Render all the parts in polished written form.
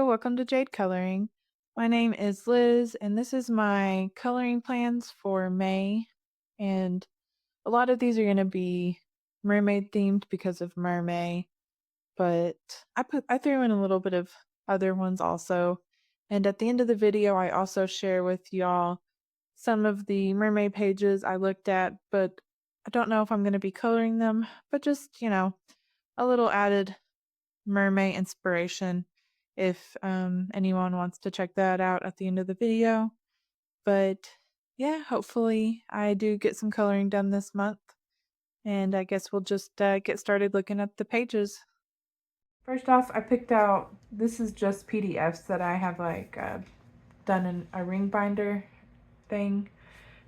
welcome to Jade Coloring. My name is Liz, and this is my coloring plans for May. And a lot of these are going to be mermaid themed because of mermay, but I threw in a little bit of other ones also. And at the end of the video, I also share with y'all some of the mermaid pages I looked at, but I don't know if I'm going to be coloring them, but just, a little added mermaid inspiration if anyone wants to check that out at the end of the video. But yeah, hopefully I do get some coloring done this month. And I guess we'll just get started looking at the pages. First off, I picked out, this is just PDFs that I have done in a ring binder thing.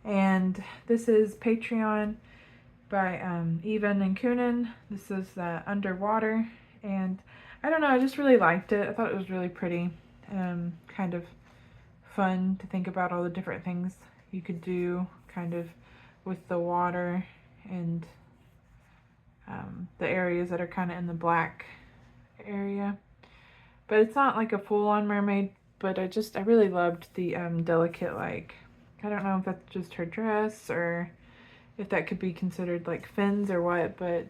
And this is Patreon by Even and Kunin. This is Underwater. And I don't know, I just really liked it. I thought it was really pretty. Kind of fun to think about all the different things you could do kind of with the water and the areas that are kind of in the black area. But it's not like a full-on mermaid, but I really loved the delicate, like, I don't know if that's just her dress or if that could be considered like fins or what, but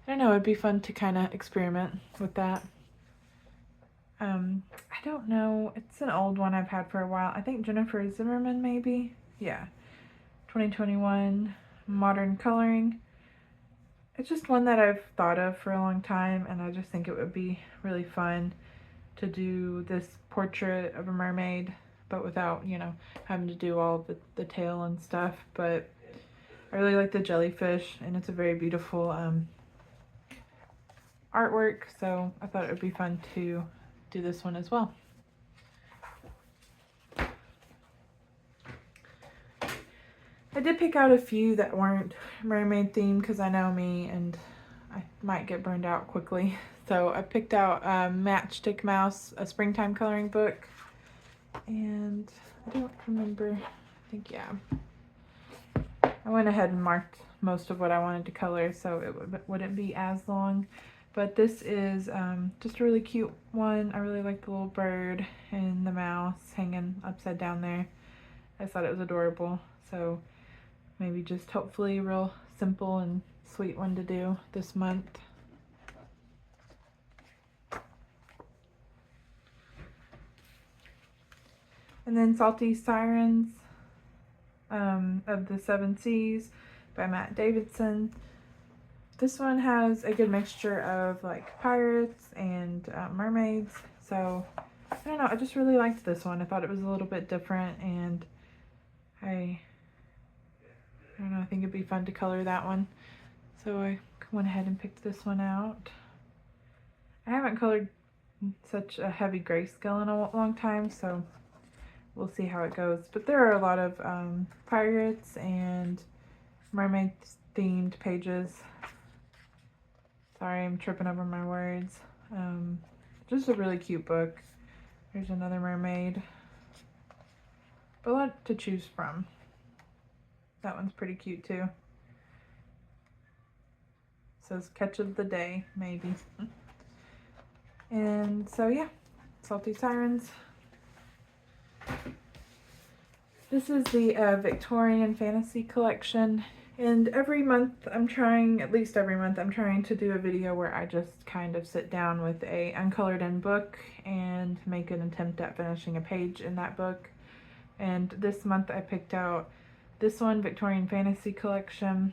I don't know, it'd be fun to kind of experiment with that. I don't know, it's an old one I've had for a while. I think Jennifer Zimmerman maybe? Yeah. 2021 Modern Coloring. It's just one that I've thought of for a long time, and I just think it would be really fun to do this portrait of a mermaid, but without, having to do all the tail and stuff. But I really like the jellyfish, and it's a very beautiful artwork, so I thought it would be fun to do this one as well. I did pick out a few that weren't mermaid themed because I know me and I might get burned out quickly. So I picked out Matchstick Mouse, a springtime coloring book. And I don't remember, I think, yeah. I went ahead and marked most of what I wanted to color so it wouldn't be as long. But this is just a really cute one. I really like the little bird and the mouse hanging upside down there. I thought it was adorable. So maybe just hopefully a real simple and sweet one to do this month. And then Salty Sirens of the Seven Seas by Matt Davidson. This one has a good mixture of like pirates and mermaids. So I don't know, I just really liked this one. I thought it was a little bit different, and I don't know, I think it'd be fun to color that one. So I went ahead and picked this one out. I haven't colored such a heavy grayscale in a long time, so we'll see how it goes. But there are a lot of pirates and mermaid themed pages. Sorry, I'm tripping over my words. Just a really cute book. There's another mermaid. But a lot to choose from. That one's pretty cute too. Says catch of the day, maybe. And so yeah, Salty Sirens. This is the Victorian Fantasy Collection. And every month I'm trying, at least every month, I'm trying to do a video where I just kind of sit down with a uncolored in book and make an attempt at finishing a page in that book. And this month I picked out this one, Victorian Fantasy Collection.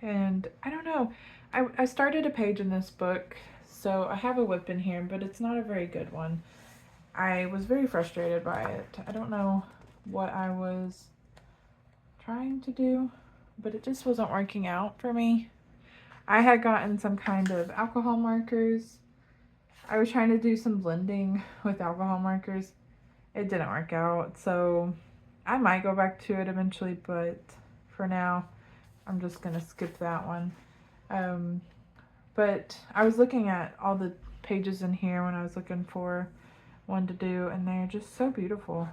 And I don't know, I started a page in this book, so I have a whip in here, but it's not a very good one. I was very frustrated by it. I don't know what I was trying to do, but it just wasn't working out for me. I had gotten some kind of alcohol markers. I was trying to do some blending with alcohol markers. It didn't work out, so I might go back to it eventually, but for now I'm just gonna skip that one. But I was looking at all the pages in here when I was looking for one to do, and they're just so beautiful.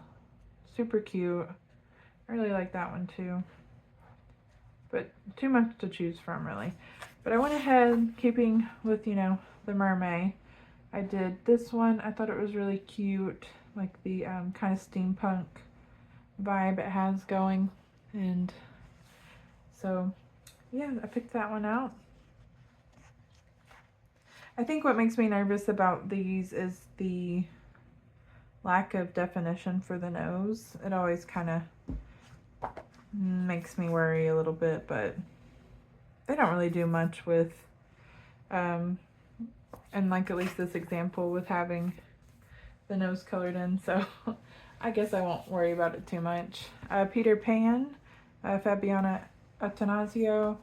Super cute. I really like that one too. But too much to choose from, really. But I went ahead, keeping with, the mermaid. I did this one. I thought it was really cute, like the kind of steampunk vibe it has going. And so, yeah, I picked that one out. I think what makes me nervous about these is the lack of definition for the nose. It always kind of makes me worry a little bit, but they don't really do much with, and like at least this example with having the nose colored in, so I guess I won't worry about it too much. Peter Pan, Fabiana Attanasio,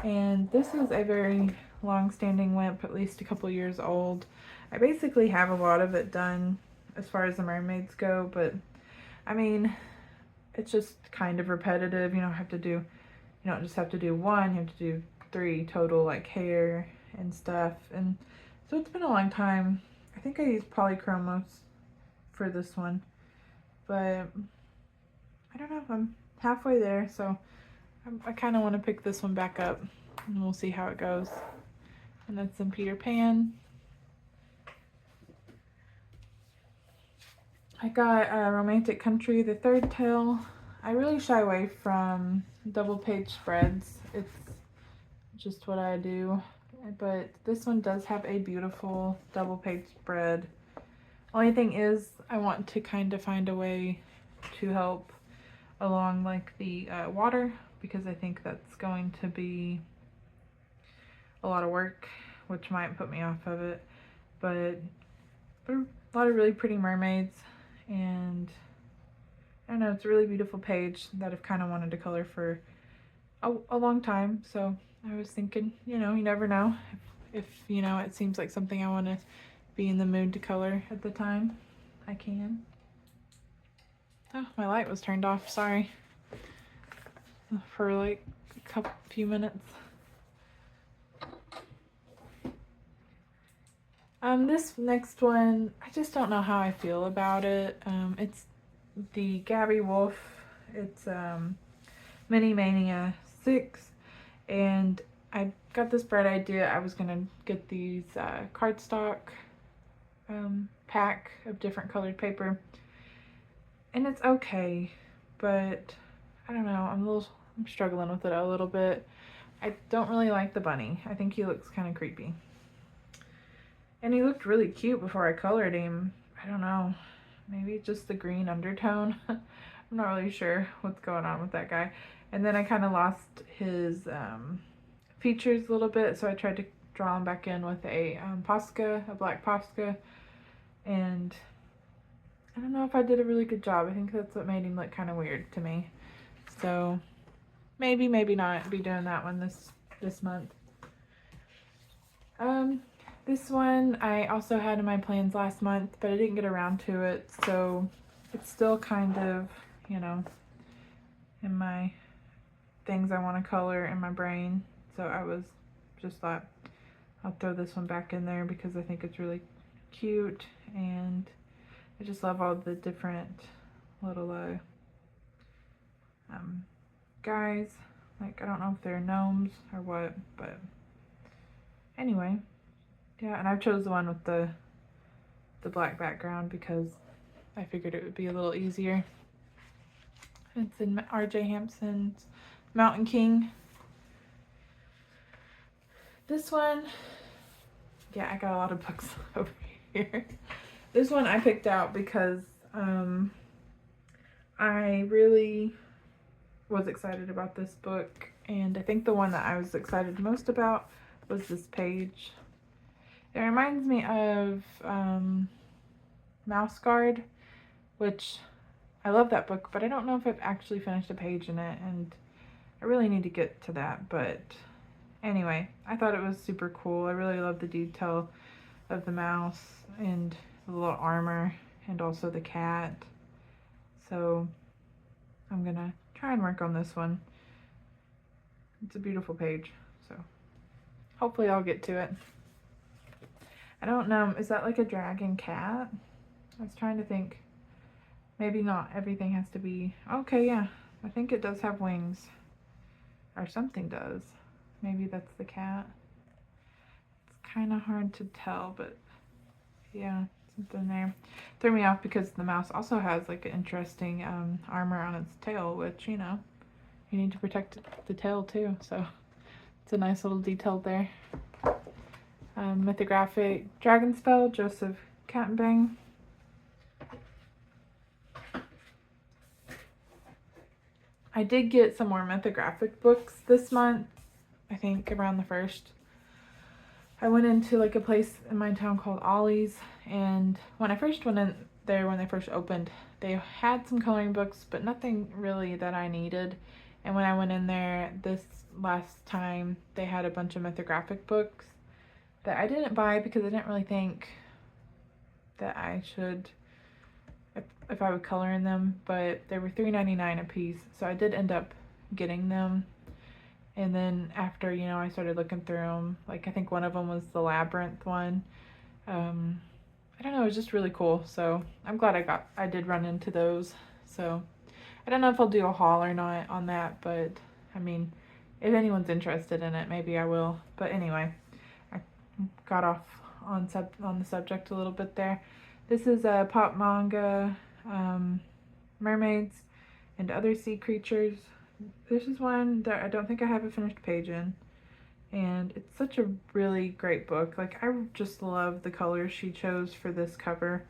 and this is a very long-standing WIMP, at least a couple years old. I basically have a lot of it done as far as the mermaids go, but I mean, it's just kind of repetitive. You don't just have to do one, you have to do 3 total, like hair and stuff. And so it's been a long time. I think I used polychromos for this one, but I don't know, I'm halfway there, so I kind of want to pick this one back up, and we'll see how it goes. And that's in Peter Pan. I got Romantic Country, the third tale. I really shy away from double page spreads. It's just what I do. But this one does have a beautiful double page spread. Only thing is, I want to kind of find a way to help along like the water, because I think that's going to be a lot of work, which might put me off of it. But there are a lot of really pretty mermaids, and I don't know, it's a really beautiful page that I've kind of wanted to color for a long time. So I was thinking, you never know if it seems like something I want to be in the mood to color at the time, I can. Oh, my light was turned off, sorry. For like a few minutes. This next one, I just don't know how I feel about it. It's the Gabby Wolf. It's Mini Mania 6, and I got this bright idea. I was gonna get these cardstock pack of different colored paper, and it's okay, but I don't know, I'm struggling with it a little bit. I don't really like the bunny. I think he looks kind of creepy. And he looked really cute before I colored him. I don't know, maybe just the green undertone. I'm not really sure what's going on with that guy. And then I kind of lost his features a little bit, so I tried to draw him back in with a Posca, a black Posca. And I don't know if I did a really good job. I think that's what made him look kind of weird to me. So maybe not be doing that one this month. This one I also had in my plans last month, but I didn't get around to it, so it's still kind of, in my things I want to color in my brain. So I was just thought I'll throw this one back in there because I think it's really cute, and I just love all the different little guys. Like, I don't know if they're gnomes or what, but anyway. Yeah, and I chose the one with the black background because I figured it would be a little easier. It's in R.J. Hampson's Mountain King. This one, yeah, I got a lot of books over here. This one I picked out because I really was excited about this book, and I think the one that I was excited most about was this page. It reminds me of Mouse Guard, which I love that book, but I don't know if I've actually finished a page in it, and I really need to get to that. But anyway, I thought it was super cool. I really love the detail of the mouse and the little armor and also the cat. So I'm gonna try and work on this one. It's a beautiful page, so hopefully I'll get to it. I don't know, is that like a dragon cat? I was trying to think. Maybe not everything has to be, okay, yeah, I think it does have wings, or something does. Maybe that's the cat. It's kind of hard to tell, but Yeah, something there. Threw me off because the mouse also has like an interesting armor on its tail, which, you know, you need to protect the tail too, so it's a nice little detail there. Mythographic Dragon Spell, Joseph Kattenbang. I did get some more mythographic books this month, I think around the 1st. I went into like a place in my town called Ollie's, and when I first went in there, when they first opened, they had some coloring books, but nothing really that I needed. And when I went in there this last time, they had a bunch of mythographic books that I didn't buy because I didn't really think that I should, if I would color in them, but they were $3.99 a piece, so I did end up getting them. And then after, you know, I started looking through them, like I think one of them was the Labyrinth one. I don't know, it was just really cool. So I'm glad I did run into those. So I don't know if I'll do a haul or not on that, but I mean, if anyone's interested in it, maybe I will. But anyway, I got off on the subject a little bit there. This is a pop manga, mermaids and other sea creatures. This is one that I don't think I have a finished page in, and it's such a really great book. Like, I just love the colors she chose for this cover,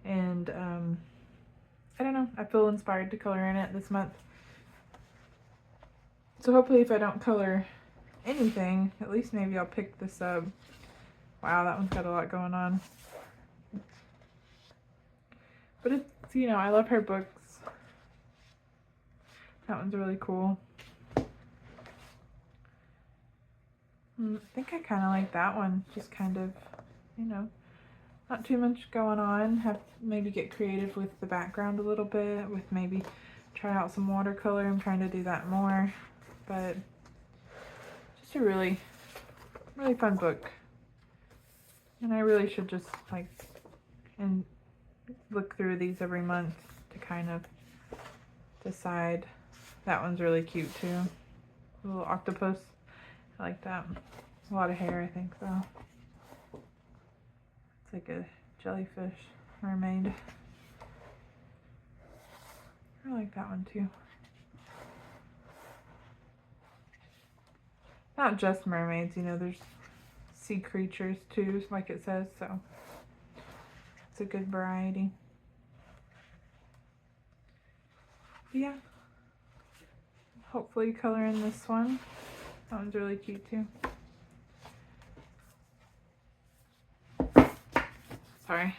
and I don't know, I feel inspired to color in it this month. So hopefully if I don't color anything, at least maybe I'll pick this up. Wow, that one's got a lot going on. But it's, you know, I love her books. That one's really cool. I think I kind of like that one. Just kind of, you know, not too much going on. Have maybe get creative with the background a little bit, with maybe try out some watercolor. I'm trying to do that more, but just a really fun book. And I really should just like and look through these every month to kind of decide. That one's really cute too. A little octopus. I like that. A lot of hair, I think, though. It's like a jellyfish mermaid. I like that one too. Not just mermaids, you know, there's sea creatures too, like it says, so it's a good variety. But yeah. Hopefully color in this one. That one's really cute too. Sorry,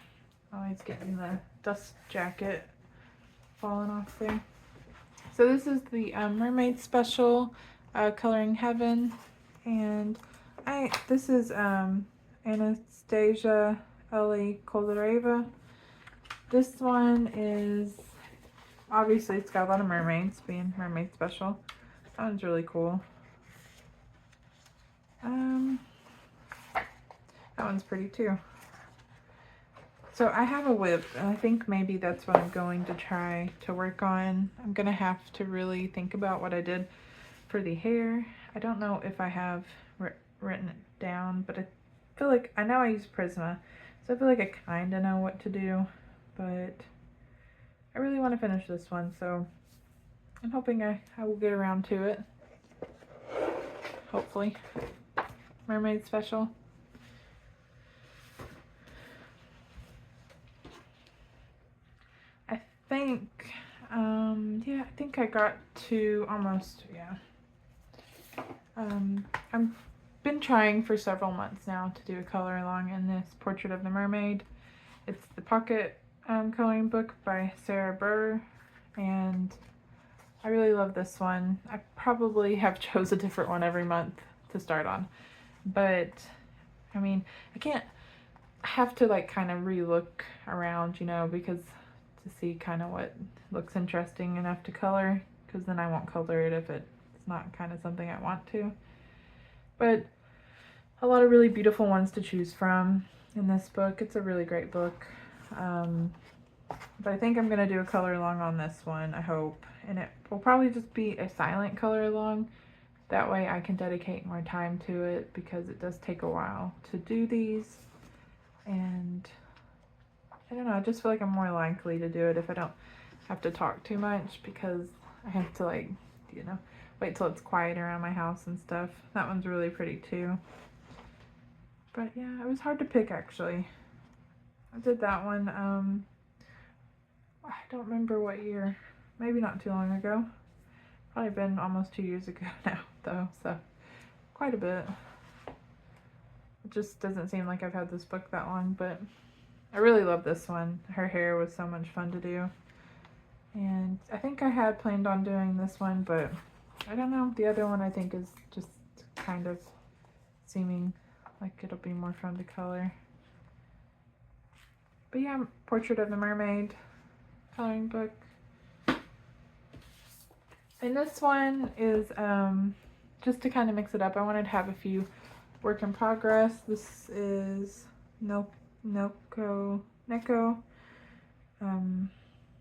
always getting the dust jacket falling off there. So this is the Mermaid Special Coloring Heaven, and this is Anastasia Ellie Kolareva. This one is, obviously it's got a lot of mermaids, being Mermaid Special. That one's really cool. That one's pretty too. So I have a whip, and I think maybe that's what I'm going to try to work on. I'm gonna have to really think about what I did for the hair. I don't know if I have written it down, but I feel like I know I use Prisma, so I feel like I kind of know what to do, but I really want to finish this one, so I'm hoping I will get around to it. Hopefully. Mermaid Special. I think, yeah, I think I got to almost, yeah. I've been trying for several months now to do a color along in this Portrait of the Mermaid. It's the pocket coloring book by Sarah Burr, and I really love this one. I probably have chose a different one every month to start on, but I mean, I have to like kind of re-look around, you know, because to see kind of what looks interesting enough to color, because then I won't color it if it's not kind of something I want to. But a lot of really beautiful ones to choose from in this book. It's a really great book. But I think I'm going to do a color along on this one, I hope. And it will probably just be a silent color along. That way I can dedicate more time to it, because it does take a while to do these. And I don't know, I just feel like I'm more likely to do it if I don't have to talk too much, because I have to, like, you know, wait till it's quiet around my house and stuff. That one's really pretty too. But yeah, it was hard to pick actually. I did that one, I don't remember what year. Maybe not too long ago. Probably been almost 2 years ago now though, so quite a bit. It just doesn't seem like I've had this book that long, but I really love this one. Her hair was so much fun to do. And I think I had planned on doing this one, but I don't know. The other one I think is just kind of seeming like it'll be more fun to color. But yeah, Portrait of the Mermaid coloring book. And this one is just to kind of mix it up. I wanted to have a few work in progress. This is Neko.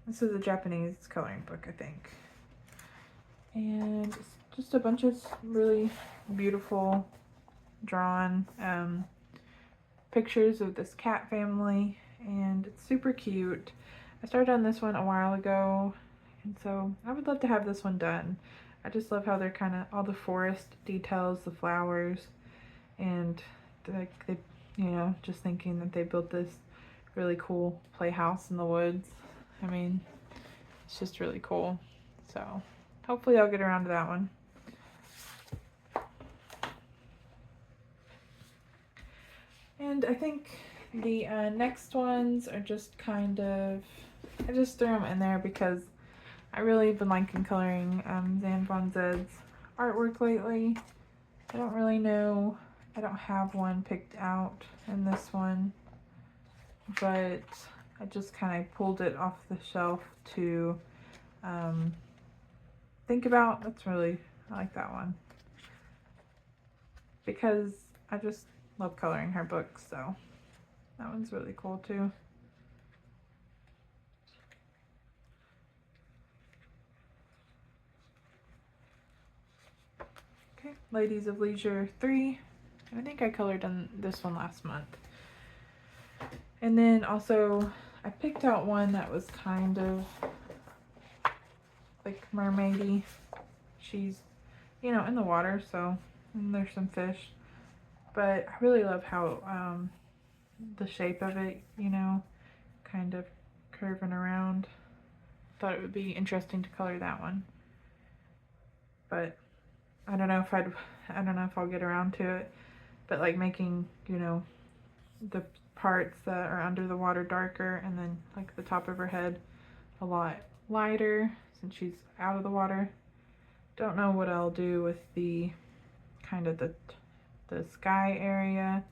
This is a Japanese coloring book, I think. And it's just a bunch of really beautiful drawn pictures of this cat family, and it's super cute. I started on this one a while ago, and so I would love to have this one done. I just love how they're kind of all the forest details, the flowers, and like they, you know, just thinking that they built this really cool playhouse in the woods. I mean, it's just really cool. So hopefully I'll get around to that one. And I think the next ones are just kind of, I just threw them in there because I really have been liking coloring Zan Von Zed's artwork lately. I don't really know, I don't have one picked out in this one, but I just kind of pulled it off the shelf to think about. That's really, I like that one because I just love coloring her books, so that one's really cool too. Okay, Ladies of Leisure 3. I think I colored on this one last month. And then also I picked out one that was kind of like mermaidy. She's, you know, in the water, so, and there's some fish. But I really love how the shape of it, you know, kind of curving around. Thought it would be interesting to color that one. But I don't know if I'll get around to it. But like making, you know, the parts that are under the water darker, and then like the top of her head a lot lighter since she's out of the water. Don't know what I'll do with the kind of the sky area,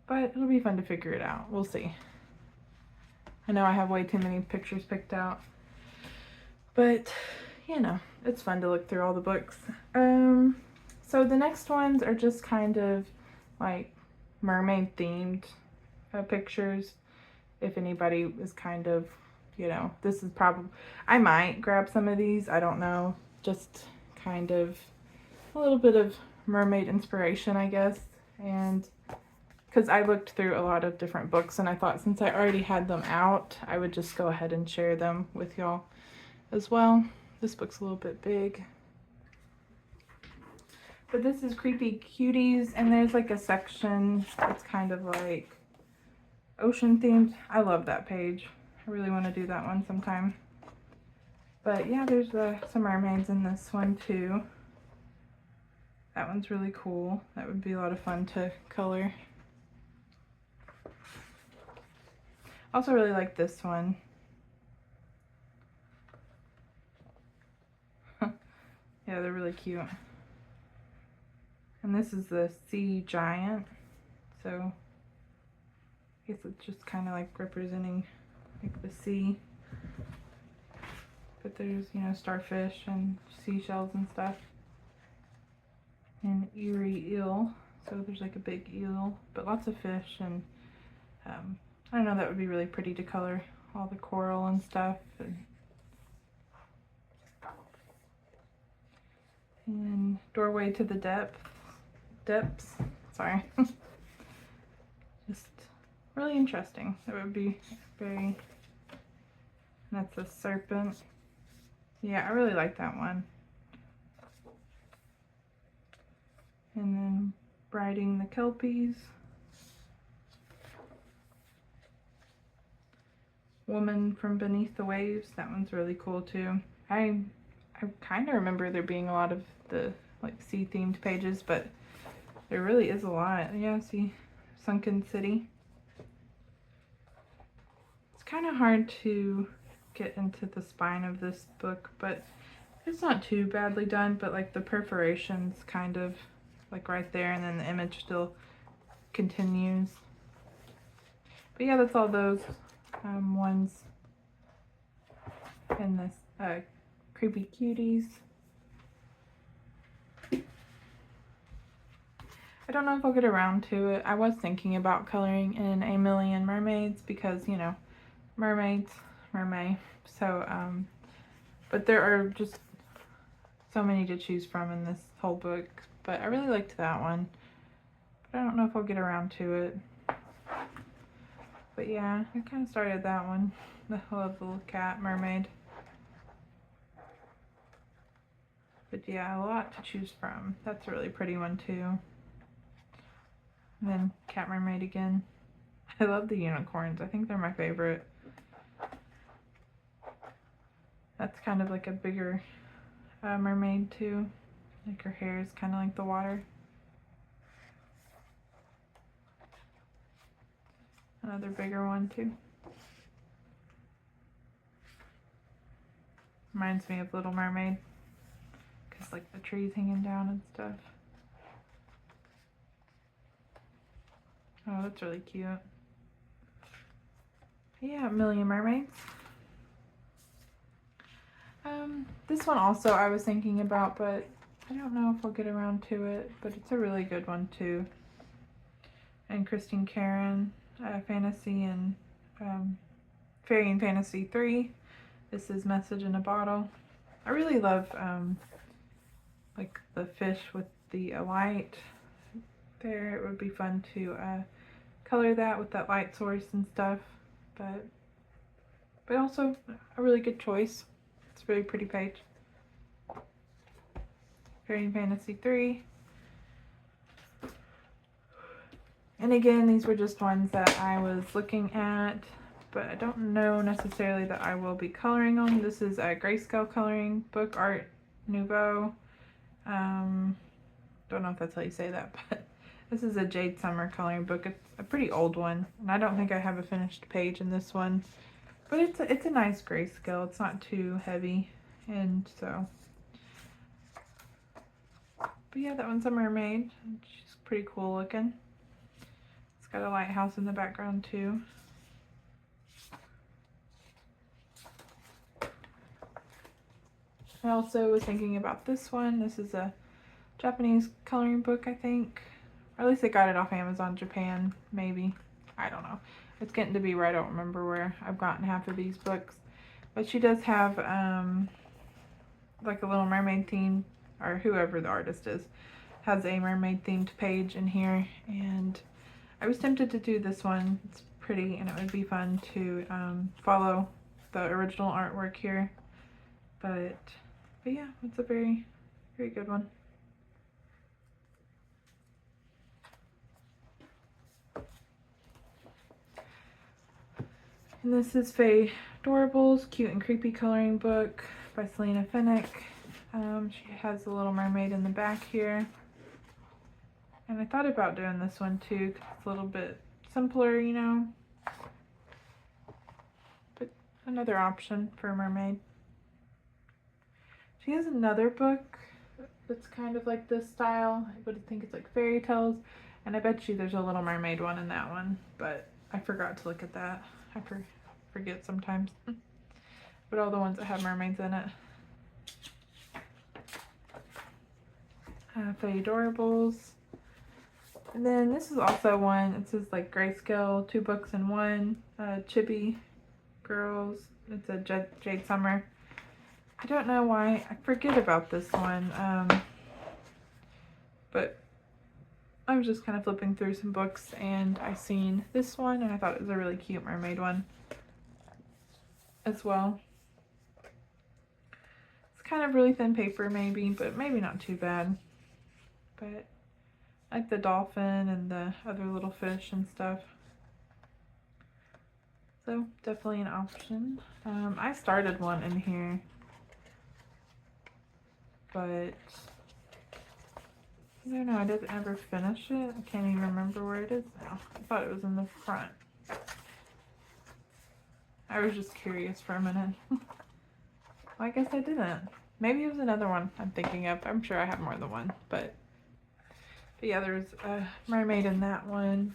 but it'll be fun to figure it out. We'll see. I know I have way too many pictures picked out, but you know, it's fun to look through all the books. So the next ones are just kind of like mermaid themed pictures. If anybody is kind of, you know, this is probably, I might grab some of these, I don't know, just kind of a little bit of mermaid inspiration, I guess. And because I looked through a lot of different books, and I thought since I already had them out, I would just go ahead and share them with y'all as well. This book's a little bit big. But this is Creepy Cuties, and there's like a section that's kind of like ocean themed. I love that page. I really want to do that one sometime. But yeah, there's some mermaids in this one too. That one's really cool. That would be a lot of fun to color. Also really like this one. Yeah, they're really cute. And this is the sea giant. So I guess it's just kind of like representing like the sea. But there's, you know, starfish and seashells and stuff. And eerie eel. So there's like a big eel, but lots of fish, and I don't know, that would be really pretty to color all the coral and stuff. And Doorway to the Depths. Sorry. Just really interesting. That would be Very, that's a serpent. Yeah, I really like that one. And then riding the kelpies. Woman from Beneath the Waves. That one's really cool too. I kind of remember there being a lot of the like sea themed pages, but there really is a lot. Yeah, see, Sunken City. It's kind of hard to get into the spine of this book, but it's not too badly done. But like the perforations kind of like right there, and then the image still continues. But yeah, that's all those ones in this Creepy Cuties. I don't know if I'll get around to it. I was thinking about coloring in A Million Mermaids because, you know, mermaids, mermay. So, but there are just so many to choose from in this whole book. But I really liked that one. But I don't know if I'll get around to it. But yeah, I kind of started that one. The little cat mermaid. But yeah, a lot to choose from. That's a really pretty one too. And then cat mermaid again. I love the unicorns. I think they're my favorite. That's kind of like a bigger mermaid too. Like her hair is kind of like the water. Another bigger one too. Reminds me of Little Mermaid. Because like the trees hanging down and stuff. Oh, that's really cute. Yeah, A Million Mermaids. This one also I was thinking about, but I don't know if I'll get around to it, but it's a really good one too. And Christine Karen, Fantasy and Fairy and Fantasy 3. This is Message in a Bottle. I really love like the fish with the light there. It would be fun to color that with that light source and stuff, but also a really good choice. It's a very pretty page. Fairy and Fantasy 3. And again, these were just ones that I was looking at, but I don't know necessarily that I will be coloring on. This is a grayscale coloring book, Art Nouveau. Don't know if that's how you say that, but this is a Jade Summer coloring book. It's a pretty old one, and I don't think I have a finished page in this one, but it's a nice grayscale. It's not too heavy, and so. But yeah, that one's a mermaid. She's pretty cool looking. It's got a lighthouse in the background too. I also was thinking about this one. This is a Japanese coloring book, I think. Or at least I got it off Amazon Japan, maybe. I don't know. It's getting to be where I don't remember where I've gotten half of these books. But she does have like a Little Mermaid theme, or whoever the artist is, has a mermaid themed page in here. And I was tempted to do this one. It's pretty and it would be fun to follow the original artwork here. But yeah, it's a very, very good one. And this is Faye Adorables, Cute and Creepy Coloring Book by Selena Finnick. She has a little mermaid in the back here. And I thought about doing this one too, because it's a little bit simpler, you know. But another option for a mermaid. She has another book that's kind of like this style. I would think it's like fairy tales. And I bet you there's a Little Mermaid one in that one. But I forgot to look at that. I forget sometimes. But all the ones that have mermaids in it. Faye Adorables. And then this is also one, it says like grayscale, 2 books in 1. Chibi Girls. It's a Jade Summer. I don't know why. I forget about this one. But I was just kind of flipping through some books and I seen this one and I thought it was a really cute mermaid one. as well. It's kind of really thin paper maybe, but maybe not too bad. But I like the dolphin and the other little fish and stuff. So definitely an option. I started one in here, but I don't know, I didn't ever finish it. I can't even remember where it is now. I thought it was in the front. I was just curious for a minute. Well, I guess I didn't. Maybe it was another one I'm thinking of. I'm sure I have more than one, but yeah, there's a mermaid in that one.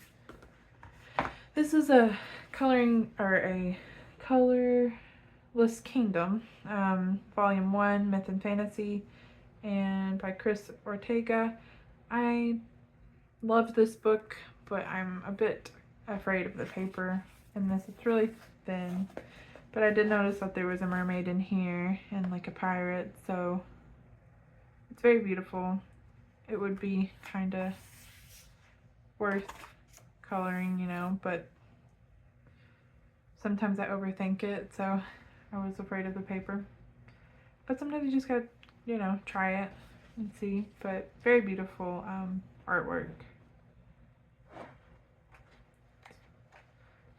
This is a coloring, or a colorless kingdom, volume 1, Myth and Fantasy, and by Chris Ortega. I love this book, but I'm a bit afraid of the paper in this. It's really thin, but I did notice that there was a mermaid in here and like a pirate, so it's very beautiful. It would be kind of worth coloring, you know, but sometimes I overthink it, so I was afraid of the paper. But sometimes you just gotta, you know, try it and see. But very beautiful artwork.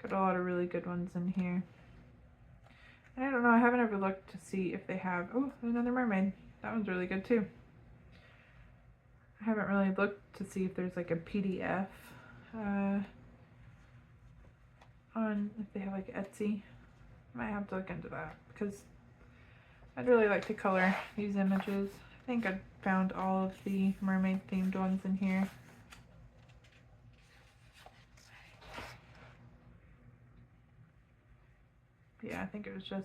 Got a lot of really good ones in here. And I don't know, I haven't ever looked to see if they have, oh, another mermaid. That one's really good too. I haven't really looked to see if there's like a PDF on, if they have like Etsy. Might have to look into that because I'd really like to color these images. I think I found all of the mermaid themed ones in here. Yeah, I think it was just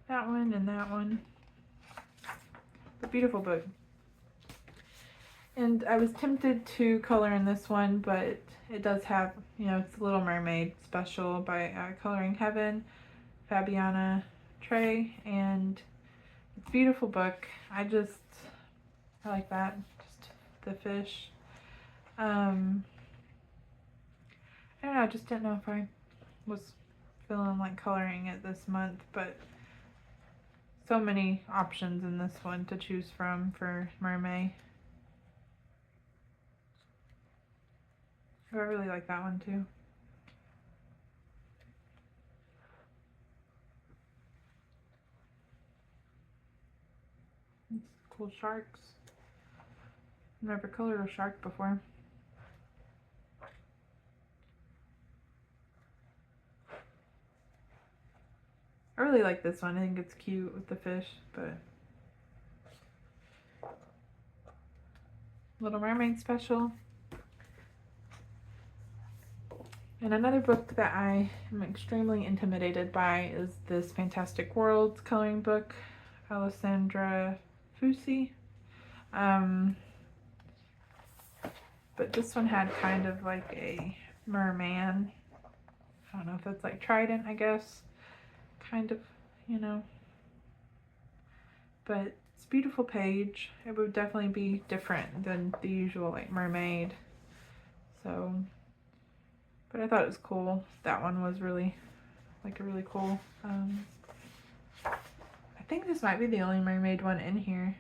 that one and that one. A beautiful book. And I was tempted to color in this one, but it does have, you know, it's Little Mermaid Special by Coloring Heaven, Fabiana Trey, and it's a beautiful book. I like that, just the fish. I don't know, I just didn't know if I was feeling like coloring it this month, but so many options in this one to choose from for mermaid. Oh, I really like that one too. It's cool sharks. I've never colored a shark before. I really like this one. I think it's cute with the fish, but Little Mermaid Special. And another book that I am extremely intimidated by is this Fantastic Worlds coloring book, Alessandra Fusi. But this one had kind of like a merman. I don't know if that's like trident, I guess. Kind of, you know. But it's a beautiful page. It would definitely be different than the usual like mermaid. So, but I thought it was cool. That one was really, like a really cool. I think this might be the only mermaid one in here.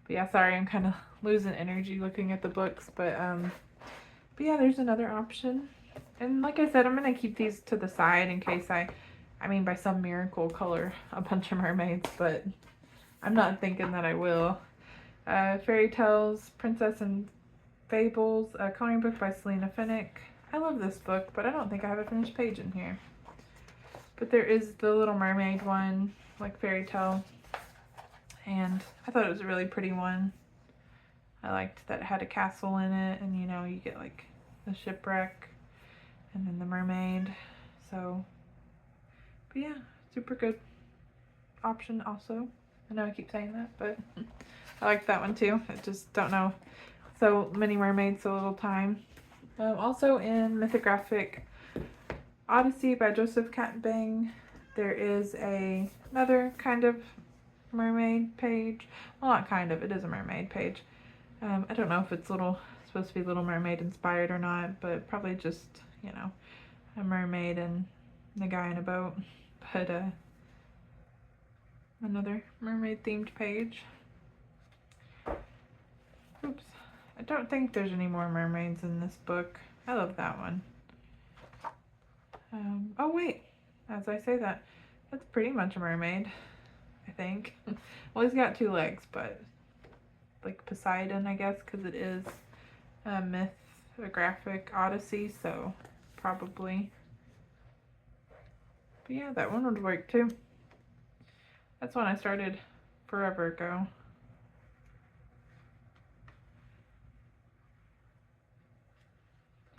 But yeah, sorry, I'm kind of losing energy looking at the books. But yeah, there's another option. And like I said, I'm going to keep these to the side in case I mean, by some miracle, color a bunch of mermaids, but I'm not thinking that I will. Fairy Tales, Princess and Fables, a coloring book by Selena Finnick. I love this book, but I don't think I have a finished page in here. But there is the Little Mermaid one, like Fairy Tale, and I thought it was a really pretty one. I liked that it had a castle in it, and you know, you get like the shipwreck and then the mermaid. So, but yeah, super good option also. I know I keep saying that, but I like that one too. I just don't know. So many mermaids, so little time. Also in Mythographic Odyssey by Joseph Catbang, there is another kind of mermaid page. Well, not kind of, it is a mermaid page. I don't know if it's supposed to be Little Mermaid inspired or not, but probably just, you know, a mermaid and the guy in a boat. but another mermaid themed page. Oops. I don't think there's any more mermaids in this book. I love that one. Oh wait, as I say that, that's pretty much a mermaid, I think. Well, he's got 2 legs, but like Poseidon, I guess, because it is a mythographic odyssey, so probably. But yeah, that one would work too. That's one I started forever ago.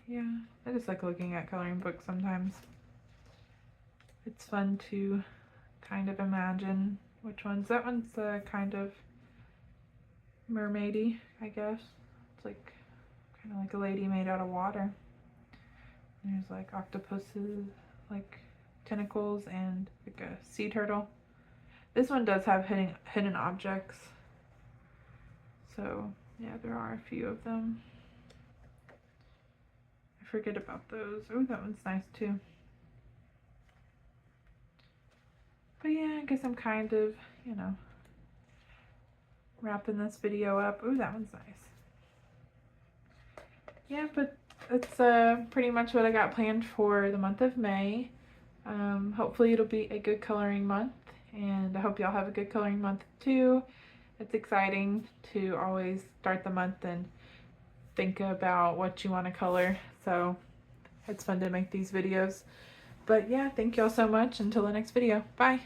Yeah, I just like looking at coloring books sometimes. It's fun to kind of imagine which ones. That one's kind of mermaidy, I guess. It's like kind of like a lady made out of water. There's like octopuses, like tentacles, and like a sea turtle. This one does have hidden objects. So yeah, there are a few of them. I forget about those. Oh, that one's nice too. But yeah, I guess I'm kind of, you know, wrapping this video up. Oh, that one's nice. Yeah, but that's pretty much what I got planned for the month of May. Hopefully it'll be a good coloring month, and I hope y'all have a good coloring month too. It's exciting to always start the month and think about what you want to color, so it's fun to make these videos. But yeah, thank y'all so much. Until the next video. Bye!